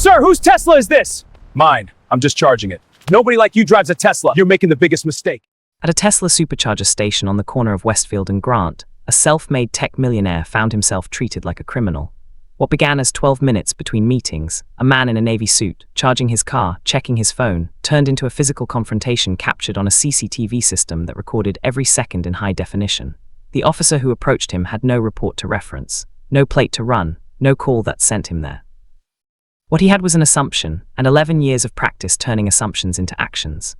Sir, whose Tesla is this? Mine. I'm just charging it. Nobody like you drives a Tesla. You're making the biggest mistake. At a Tesla Supercharger station on the corner of Westfield and Grant, a self-made tech millionaire found himself treated like a criminal. What began as 12 minutes between meetings, a man in a navy suit, charging his car, checking his phone, turned into a physical confrontation captured on a CCTV system that recorded every second in high definition. The officer who approached him had no report to reference, no plate to run, no call that sent him there. What he had was an assumption, and 11 years of practice turning assumptions into actions.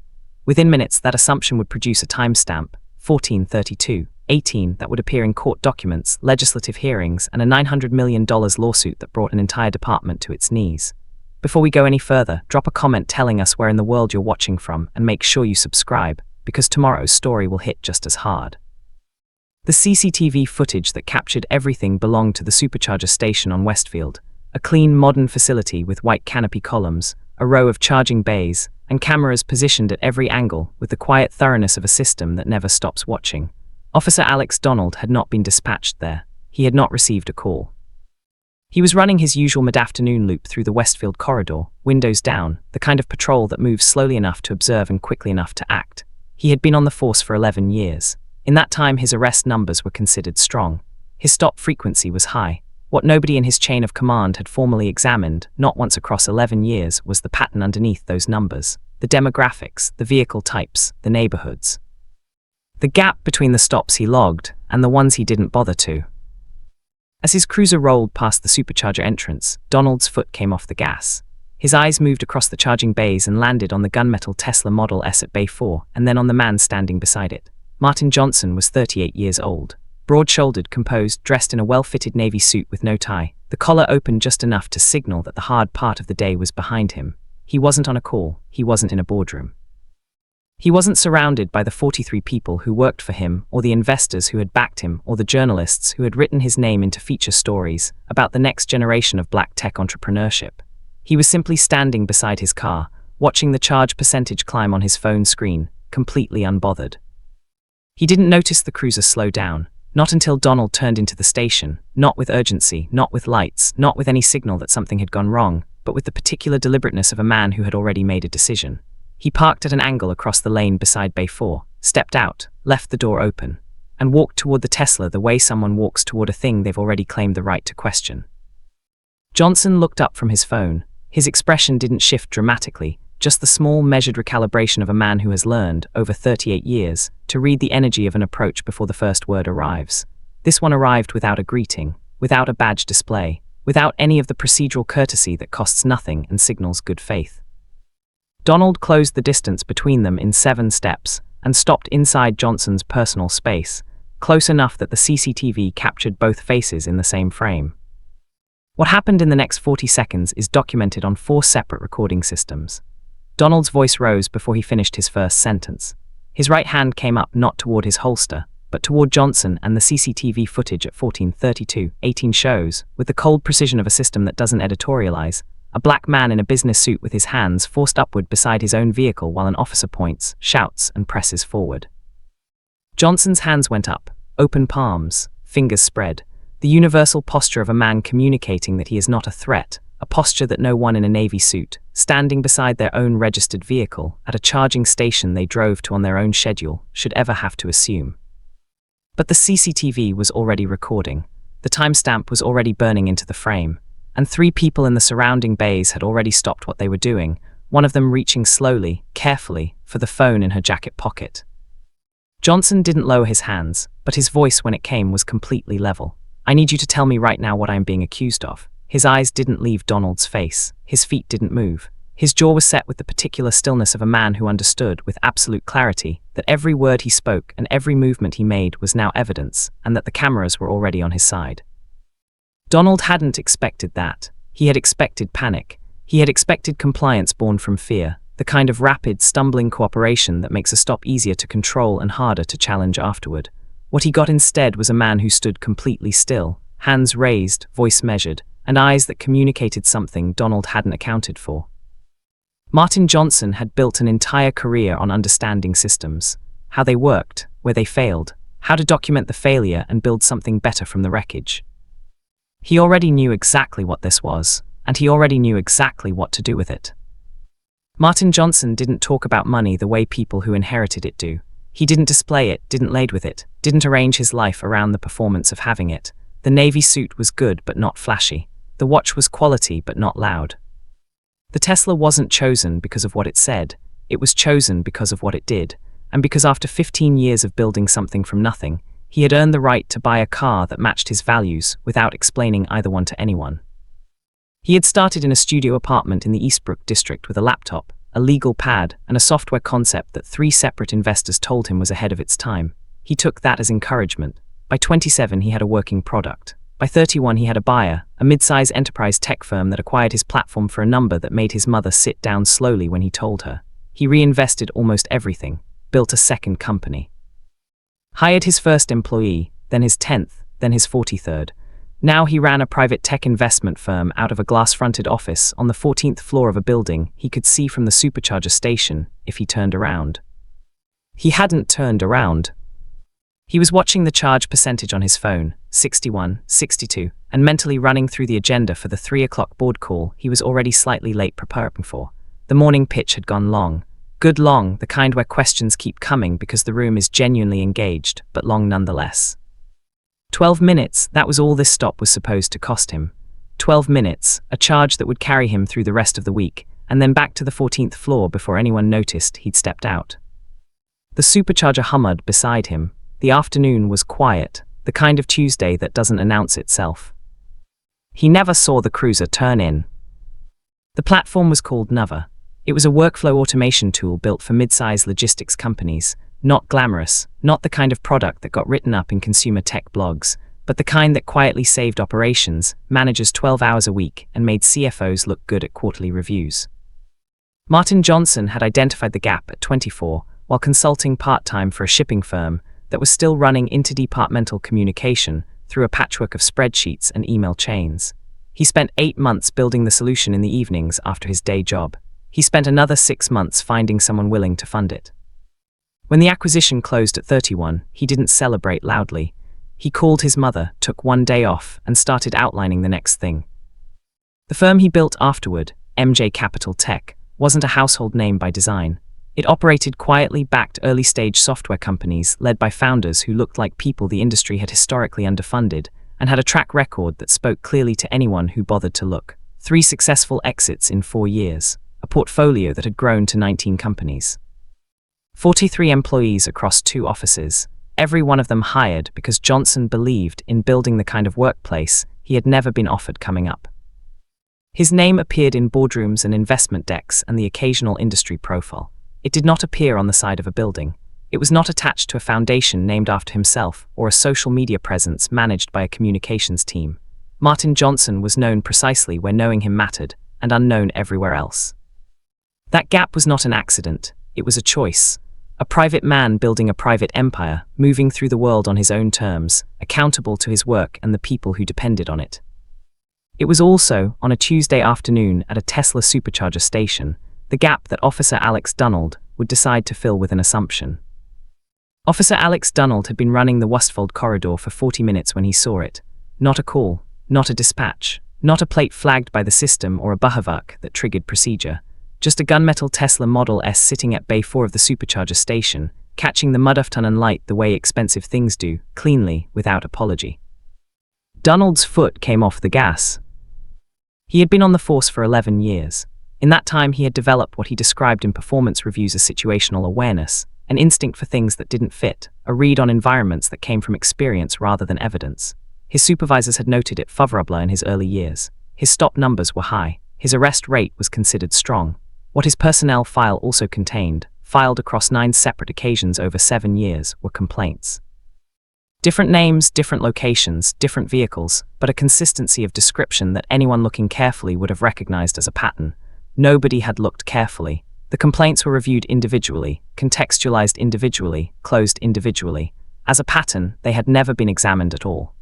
Within minutes, that assumption would produce a timestamp, 14/32/18, that would appear in court documents, legislative hearings, and a $900 million lawsuit that brought an entire department to its knees. Before we go any further, drop a comment telling us where in the world you're watching from, and make sure you subscribe, because tomorrow's story will hit just as hard. The CCTV footage that captured everything belonged to the Supercharger station on Westfield, a clean, modern facility with white canopy columns, a row of charging bays, and cameras positioned at every angle with the quiet thoroughness of a system that never stops watching. Officer Alex Donald had not been dispatched there. He had not received a call. He was running his usual mid-afternoon loop through the Westfield corridor, windows down, the kind of patrol that moves slowly enough to observe and quickly enough to act. He had been on the force for 11 years. In that time, his arrest numbers were considered strong. His stop frequency was high. What nobody in his chain of command had formally examined, not once across 11 years, was the pattern underneath those numbers, the demographics, the vehicle types, the neighborhoods. The gap between the stops he logged and the ones he didn't bother to. As his cruiser rolled past the Supercharger entrance, Donald's foot came off the gas. His eyes moved across the charging bays and landed on the gunmetal Tesla Model S at Bay 4, and then on the man standing beside it. Martin Johnson was 38 years old. Broad-shouldered, composed, dressed in a well-fitted navy suit with no tie, the collar open just enough to signal that the hard part of the day was behind him. He wasn't on a call, he wasn't in a boardroom. He wasn't surrounded by the 43 people who worked for him, or the investors who had backed him, or the journalists who had written his name into feature stories about the next generation of black tech entrepreneurship. He was simply standing beside his car, watching the charge percentage climb on his phone screen, completely unbothered. He didn't notice the cruiser slow down. Not until Donald turned into the station, not with urgency, not with lights, not with any signal that something had gone wrong, but with the particular deliberateness of a man who had already made a decision. He parked at an angle across the lane beside Bay 4, stepped out, left the door open, and walked toward the Tesla the way someone walks toward a thing they've already claimed the right to question. Johnson looked up from his phone. His expression didn't shift dramatically, just the small, measured recalibration of a man who has learned, over 38 years, to read the energy of an approach before the first word arrives. This one arrived without a greeting, without a badge display, without any of the procedural courtesy that costs nothing and signals good faith. Donald closed the distance between them in 7 steps and stopped inside Johnson's personal space, close enough that the CCTV captured both faces in the same frame. What happened in the next 40 seconds is documented on 4 separate recording systems. Donald's voice rose before he finished his first sentence. His right hand came up not toward his holster, but toward Johnson, and the CCTV footage at 14:32:18 shows, with the cold precision of a system that doesn't editorialize, a black man in a business suit with his hands forced upward beside his own vehicle while an officer points, shouts, and presses forward. Johnson's hands went up, open palms, fingers spread, the universal posture of a man communicating that he is not a threat, a posture that no one in a navy suit, standing beside their own registered vehicle at a charging station they drove to on their own schedule, should ever have to assume. But the CCTV was already recording. The timestamp was already burning into the frame, and 3 people in the surrounding bays had already stopped what they were doing, one of them reaching slowly, carefully, for the phone in her jacket pocket. Johnson didn't lower his hands, but his voice when it came was completely level. "I need you to tell me right now what I am being accused of." His eyes didn't leave Donald's face. His feet didn't move. His jaw was set with the particular stillness of a man who understood, with absolute clarity, that every word he spoke and every movement he made was now evidence, and that the cameras were already on his side. Donald hadn't expected that. He had expected panic. He had expected compliance born from fear, the kind of rapid, stumbling cooperation that makes a stop easier to control and harder to challenge afterward. What he got instead was a man who stood completely still, hands raised, voice measured, and eyes that communicated something Donald hadn't accounted for. Martin Johnson had built an entire career on understanding systems, how they worked, where they failed, how to document the failure and build something better from the wreckage. He already knew exactly what this was, and he already knew exactly what to do with it. Martin Johnson didn't talk about money the way people who inherited it do. He didn't display it, didn't lead with it, didn't arrange his life around the performance of having it. The navy suit was good but not flashy. The watch was quality but not loud. The Tesla wasn't chosen because of what it said. It was chosen because of what it did, and because after 15 years of building something from nothing, he had earned the right to buy a car that matched his values without explaining either one to anyone. He had started in a studio apartment in the Eastbrook district with a laptop, a legal pad, and a software concept that 3 separate investors told him was ahead of its time. He took that as encouragement. By 27, he had a working product. By 31, he had a buyer, a mid-size enterprise tech firm that acquired his platform for a number that made his mother sit down slowly when he told her. He reinvested almost everything, built a second company. Hired his first employee, then his 10th, then his 43rd. Now he ran a private tech investment firm out of a glass-fronted office on the 14th floor of a building he could see from the Supercharger station if he turned around. He hadn't turned around. He was watching the charge percentage on his phone, 61, 62, and mentally running through the agenda for the 3 o'clock board call he was already slightly late preparing for. The morning pitch had gone long. Good long, the kind where questions keep coming because the room is genuinely engaged, but long nonetheless. 12 minutes, that was all this stop was supposed to cost him. 12 minutes, a charge that would carry him through the rest of the week, and then back to the 14th floor before anyone noticed he'd stepped out. The Supercharger hummed beside him. The afternoon was quiet, the kind of Tuesday that doesn't announce itself. He never saw the cruiser turn in. The platform was called Nova. It was a workflow automation tool built for mid-size logistics companies, not glamorous, not the kind of product that got written up in consumer tech blogs, but the kind that quietly saved operations, managers 12 hours a week, and made CFOs look good at quarterly reviews. Martin Johnson had identified the gap at 24, while consulting part-time for a shipping firm that was still running interdepartmental communication through a patchwork of spreadsheets and email chains. He spent 8 months building the solution in the evenings after his day job. He spent another 6 months finding someone willing to fund it. When the acquisition closed at 31, he didn't celebrate loudly. He called his mother, took 1 day off, and started outlining the next thing. The firm he built afterward, MJ Capital Tech, wasn't a household name by design. It operated quietly backed early-stage software companies led by founders who looked like people the industry had historically underfunded and had a track record that spoke clearly to anyone who bothered to look. 3 successful exits in 4 years, a portfolio that had grown to 19 companies. 43 employees across 2 offices, every one of them hired because Johnson believed in building the kind of workplace he had never been offered coming up. His name appeared in boardrooms and investment decks and the occasional industry profile. It did not appear on the side of a building. It was not attached to a foundation named after himself or a social media presence managed by a communications team. Martin Johnson was known precisely where knowing him mattered and unknown everywhere else. That gap was not an accident. It was a choice. A private man building a private empire, moving through the world on his own terms, accountable to his work and the people who depended on it. It was also, on a Tuesday afternoon at a Tesla Supercharger station, the gap that Officer Alex Donald would decide to fill with an assumption. Officer Alex Donald had been running the Westfold corridor for 40 minutes when he saw it. Not a call, not a dispatch, not a plate flagged by the system or a Bahavak that triggered procedure. Just a gunmetal Tesla Model S sitting at Bay 4 of the Supercharger station, catching the mud-of-ton and light the way expensive things do, cleanly, without apology. Donald's foot came off the gas. He had been on the force for 11 years. In that time he had developed what he described in performance reviews as situational awareness, an instinct for things that didn't fit, a read on environments that came from experience rather than evidence. His supervisors had noted it favorable in his early years. His stop numbers were high. His arrest rate was considered strong. What his personnel file also contained, filed across 9 separate occasions over 7 years, were complaints. Different names, different locations, different vehicles, but a consistency of description that anyone looking carefully would have recognized as a pattern. Nobody had looked carefully. The complaints were reviewed individually, contextualized individually, closed individually. As a pattern, they had never been examined at all.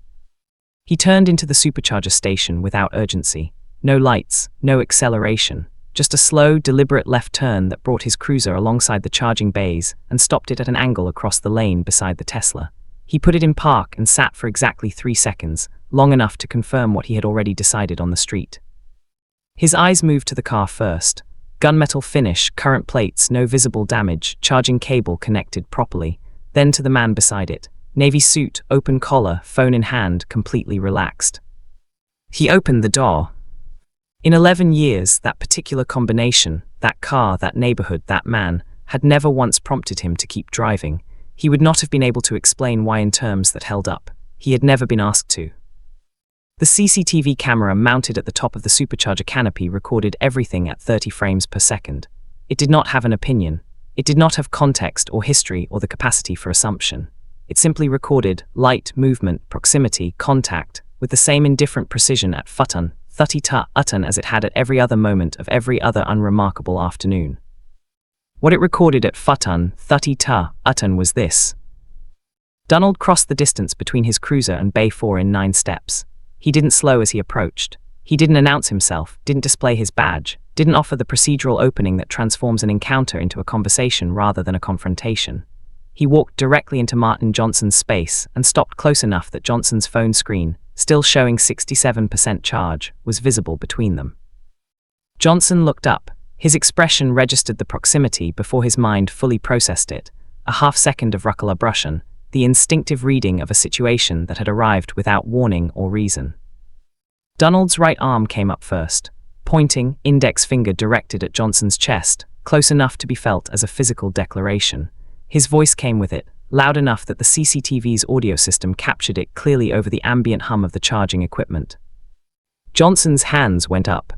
He turned into the Supercharger station without urgency. No lights, no acceleration. Just a slow, deliberate left turn that brought his cruiser alongside the charging bays and stopped it at an angle across the lane beside the Tesla. He put it in park and sat for exactly 3 seconds, long enough to confirm what he had already decided on the street. His eyes moved to the car first. Gunmetal finish, current plates, no visible damage, charging cable connected properly. Then to the man beside it. Navy suit, open collar, phone in hand, completely relaxed. He opened the door. In 11 years, that particular combination, that car, that neighborhood, that man, had never once prompted him to keep driving. He would not have been able to explain why in terms that held up. He had never been asked to. The CCTV camera mounted at the top of the supercharger canopy recorded everything at 30 frames per second. It did not have an opinion. It did not have context or history or the capacity for assumption. It simply recorded light, movement, proximity, contact, with the same indifferent precision at futton, 30 ta utton as it had at every other moment of every other unremarkable afternoon. What it recorded at futton, 30 ta utton was this. Donald crossed the distance between his cruiser and Bay 4 in 9 steps. He didn't slow as he approached. He didn't announce himself, didn't display his badge, didn't offer the procedural opening that transforms an encounter into a conversation rather than a confrontation. He walked directly into Martin Johnson's space and stopped close enough that Johnson's phone screen, still showing 67% charge, was visible between them. Johnson looked up. His expression registered the proximity before his mind fully processed it, a half-second of ruckalabrushon, the instinctive reading of a situation that had arrived without warning or reason. Donald's right arm came up first, pointing, index finger directed at Johnson's chest, close enough to be felt as a physical declaration. His voice came with it, loud enough that the CCTV's audio system captured it clearly over the ambient hum of the charging equipment. Johnson's hands went up.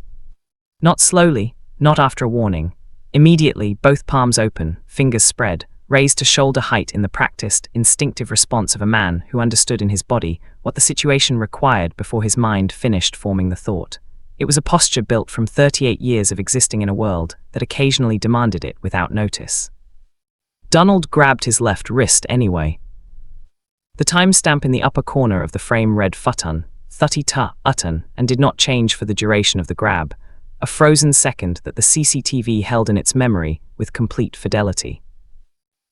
Not slowly, not after a warning. Immediately, both palms open, fingers spread, raised to shoulder height in the practiced, instinctive response of a man who understood in his body what the situation required before his mind finished forming the thought. It was a posture built from 38 years of existing in a world that occasionally demanded it without notice. Donald grabbed his left wrist anyway. The timestamp in the upper corner of the frame read futton, 30 ta utton, and did not change for the duration of the grab, a frozen second that the CCTV held in its memory with complete fidelity.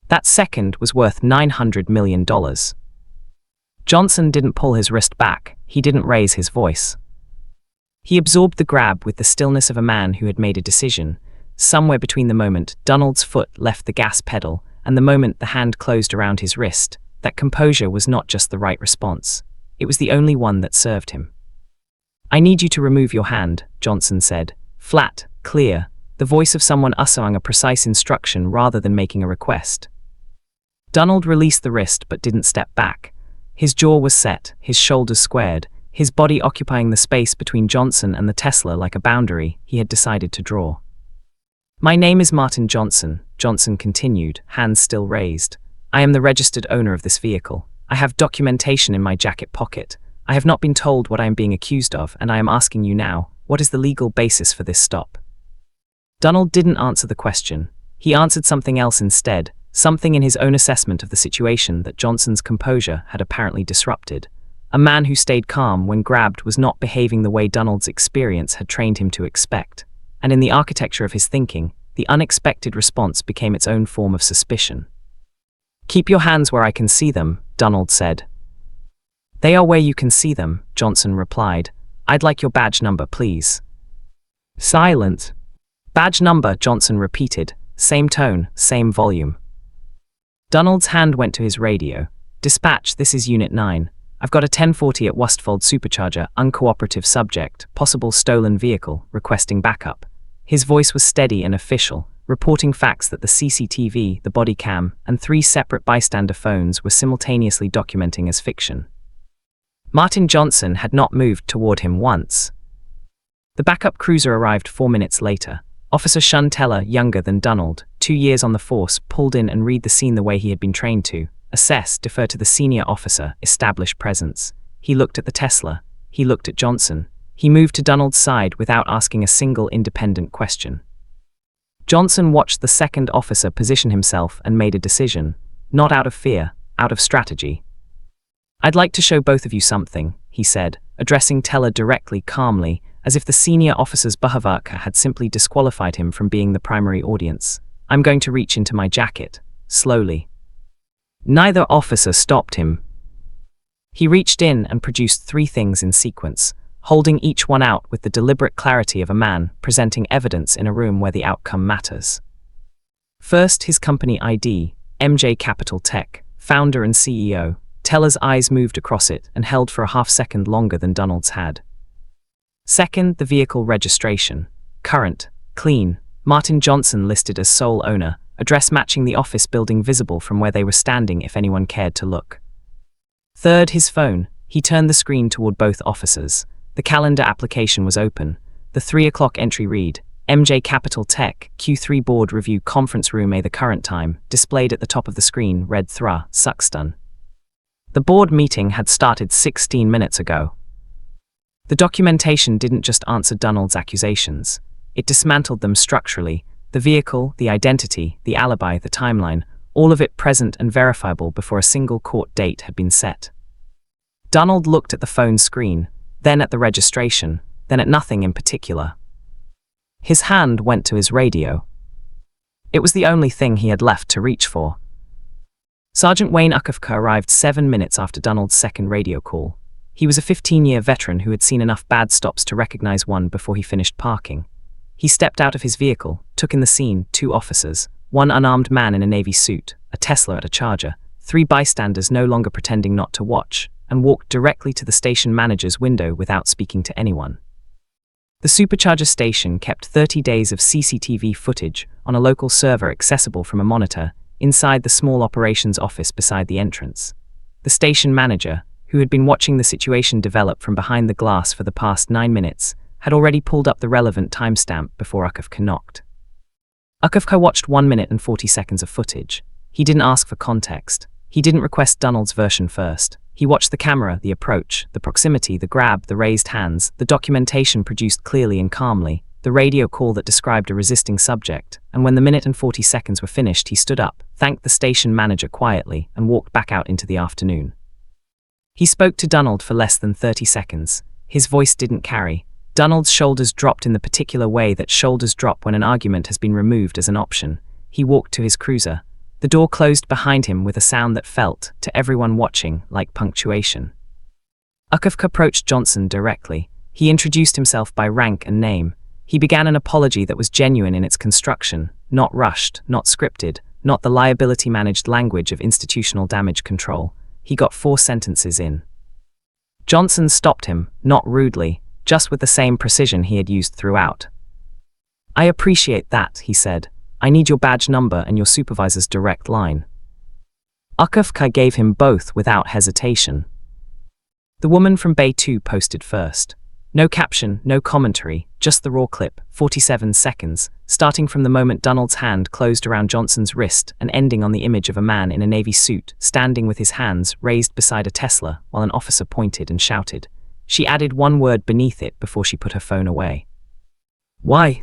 That second was worth $900 million. Johnson didn't pull his wrist back, he didn't raise his voice. He absorbed the grab with the stillness of a man who had made a decision, somewhere between the moment Donald's foot left the gas pedal and the moment the hand closed around his wrist. That composure was not just the right response, it was the only one that served him. "I need you to remove your hand," Johnson said, flat, clear, the voice of someone uttering a precise instruction rather than making a request. Donald released the wrist but didn't step back. His jaw was set, his shoulders squared, his body occupying the space between Johnson and the Tesla like a boundary he had decided to draw. "My name is Martin Johnson," Johnson continued, hands still raised. "I am the registered owner of this vehicle. I have documentation in my jacket pocket. I have not been told what I am being accused of, and I am asking you now, what is the legal basis for this stop?" Donald didn't answer the question. He answered something else instead, something in his own assessment of the situation that Johnson's composure had apparently disrupted. A man who stayed calm when grabbed was not behaving the way Donald's experience had trained him to expect. And in the architecture of his thinking, the unexpected response became its own form of suspicion. "Keep your hands where I can see them," Donald said. "They are where you can see them," Johnson replied. "I'd like your badge number, please." Silence. "Badge number," Johnson repeated, same tone, same volume. Donald's hand went to his radio. "Dispatch, this is Unit 9. I've got a 1040 at Westfold Supercharger, uncooperative subject, possible stolen vehicle, requesting backup." His voice was steady and official, reporting facts that the CCTV, the body cam, and 3 separate bystander phones were simultaneously documenting as fiction. Martin Johnson had not moved toward him once. The backup cruiser arrived 4 minutes later. Officer Shun Teller, younger than Donald, 2 years on the force, pulled in and read the scene the way he had been trained to. Assess, defer to the senior officer, establish presence. He looked at the Tesla. He looked at Johnson. He moved to Donald's side without asking a single independent question. Johnson watched the second officer position himself and made a decision, not out of fear, out of strategy. "I'd like to show both of you something," he said, addressing Teller directly, calmly, as if the senior officer's Bahavarka had simply disqualified him from being the primary audience. "I'm going to reach into my jacket, slowly." Neither officer stopped him. He reached in and produced 3 things in sequence: holding each one out with the deliberate clarity of a man presenting evidence in a room where the outcome matters. First, his company ID, MJ Capital Tech, founder and CEO. Teller's eyes moved across it and held for a half-second longer than Donald's had. Second, the vehicle registration. Current, clean, Martin Johnson listed as sole owner, address matching the office building visible from where they were standing if anyone cared to look. Third, his phone. He turned the screen toward both officers. The calendar application was open. The 3 o'clock entry read, MJ Capital Tech, Q3 Board Review Conference Room A. The current time, displayed at the top of the screen, read Thra, Suxton. The board meeting had started 16 minutes ago. The documentation didn't just answer Donald's accusations. It dismantled them structurally. The vehicle, the identity, the alibi, the timeline, all of it present and verifiable before a single court date had been set. Donald looked at the phone screen, then at the registration, then at nothing in particular. His hand went to his radio. It was the only thing he had left to reach for. Sergeant Wayne Ukofka arrived 7 minutes after Donald's second radio call. He was a 15-year veteran who had seen enough bad stops to recognize one before he finished parking. He stepped out of his vehicle, took in the scene 2 officers, 1 unarmed man in a navy suit, a Tesla at a charger, 3 bystanders no longer pretending not to watch, and walked directly to the station manager's window without speaking to anyone. The Supercharger station kept 30 days of CCTV footage on a local server accessible from a monitor inside the small operations office beside the entrance. The station manager, who had been watching the situation develop from behind the glass for the past 9 minutes, had already pulled up the relevant timestamp before Ukofka knocked. Ukofka watched 1 minute and 40 seconds of footage. He didn't ask for context. He didn't request Donald's version first. He watched the camera, the approach, the proximity, the grab, the raised hands, the documentation produced clearly and calmly, the radio call that described a resisting subject, and when the minute and 40 seconds were finished, he stood up, thanked the station manager quietly, and walked back out into the afternoon. He spoke to Donald for less than 30 seconds. His voice didn't carry. Donald's shoulders dropped in the particular way that shoulders drop when an argument has been removed as an option. He walked to his cruiser. The door closed behind him with a sound that felt, to everyone watching, like punctuation. Ukofka approached Johnson directly. He introduced himself by rank and name. He began an apology that was genuine in its construction, not rushed, not scripted, not the liability-managed language of institutional damage control. He got 4 sentences in. Johnson stopped him, not rudely, just with the same precision he had used throughout. "I appreciate that," he said. "I need your badge number and your supervisor's direct line." Ukofka gave him both without hesitation. The woman from Bay 2 posted first. No caption, no commentary, just the raw clip, 47 seconds, starting from the moment Donald's hand closed around Johnson's wrist and ending on the image of a man in a navy suit standing with his hands raised beside a Tesla while an officer pointed and shouted. She added 1 word beneath it before she put her phone away. "Why?"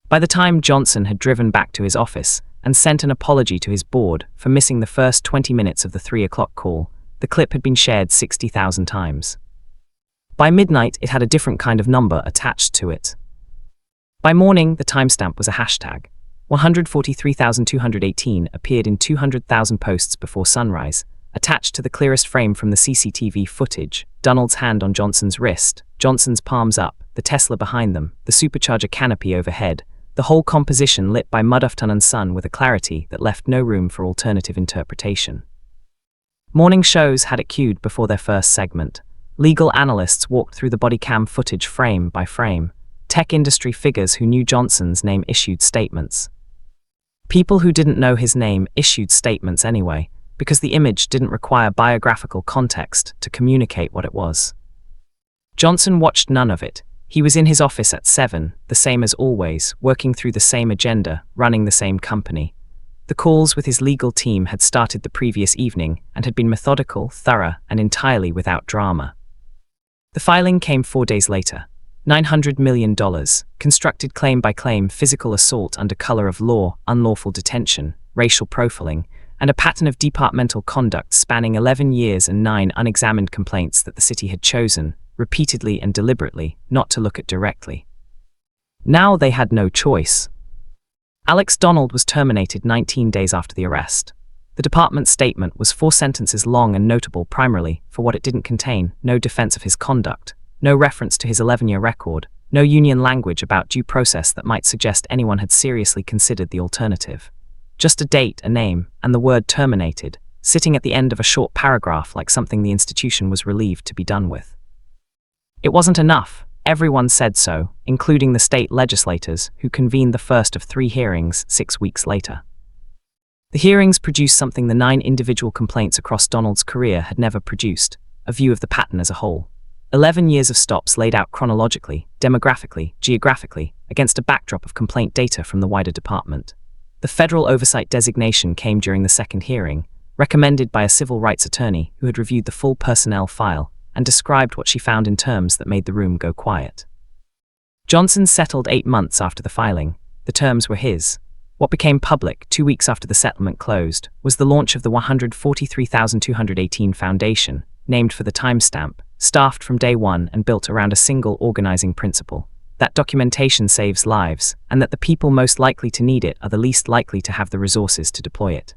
By the time Johnson had driven back to his office and sent an apology to his board for missing the first 20 minutes of the 3 o'clock call, the clip had been shared 60,000 times. By midnight, it had a different kind of number attached to it. By morning, the timestamp was a hashtag. 143,218 appeared in 200,000 posts before sunrise, attached to the clearest frame from the CCTV footage, Donald's hand on Johnson's wrist, Johnson's palms up, the Tesla behind them, the Supercharger canopy overhead, the whole composition lit by mud afternoon sun with a clarity that left no room for alternative interpretation. Morning shows had it queued before their first segment. Legal analysts walked through the body cam footage frame by frame. Tech industry figures who knew Johnson's name issued statements. People who didn't know his name issued statements anyway, because the image didn't require biographical context to communicate what it was. Johnson watched none of it. He was in his office at 7, the same as always, working through the same agenda, running the same company. The calls with his legal team had started the previous evening and had been methodical, thorough, and entirely without drama. The filing came 4 days later. $900 million, constructed claim by claim physical assault under color of law, unlawful detention, racial profiling, and a pattern of departmental conduct spanning 11 years and 9 unexamined complaints that the city had chosen, repeatedly and deliberately, not to look at directly. Now they had no choice. Alex Donald was terminated 19 days after the arrest. The department's statement was 4 sentences long and notable primarily for what it didn't contain, no defense of his conduct, No reference to his 11-year record, no union language about due process that might suggest anyone had seriously considered the alternative. Just a date, a name, and the word terminated, sitting at the end of a short paragraph like something the institution was relieved to be done with. It wasn't enough. Everyone said so, including the state legislators, who convened the first of 3 hearings 6 weeks later. The hearings produced something the 9 individual complaints across Donald's career had never produced, a view of the pattern as a whole. 11 years of stops laid out chronologically, demographically, geographically, against a backdrop of complaint data from the wider department. The federal oversight designation came during the second hearing, recommended by a civil rights attorney who had reviewed the full personnel file and described what she found in terms that made the room go quiet. Johnson settled 8 months after the filing. The terms were his. What became public 2 weeks after the settlement closed was the launch of the $143,218 Foundation, named for the timestamp, staffed from day one and built around a single organizing principle: that documentation saves lives, and that the people most likely to need it are the least likely to have the resources to deploy it.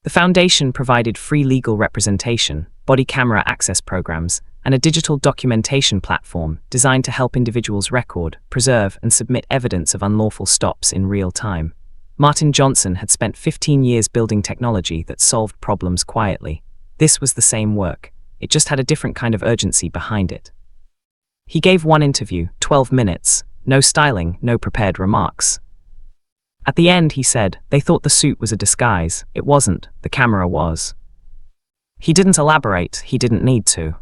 The foundation provided free legal representation, body camera access programs, and a digital documentation platform designed to help individuals record, preserve, and submit evidence of unlawful stops in real time. Martin Johnson had spent 15 years building technology that solved problems quietly. This was the same work. It just had a different kind of urgency behind it. He gave one interview, 12 minutes, no styling, no prepared remarks. At the end, he said, they thought the suit was a disguise. It wasn't, the camera was. He didn't elaborate, he didn't need to.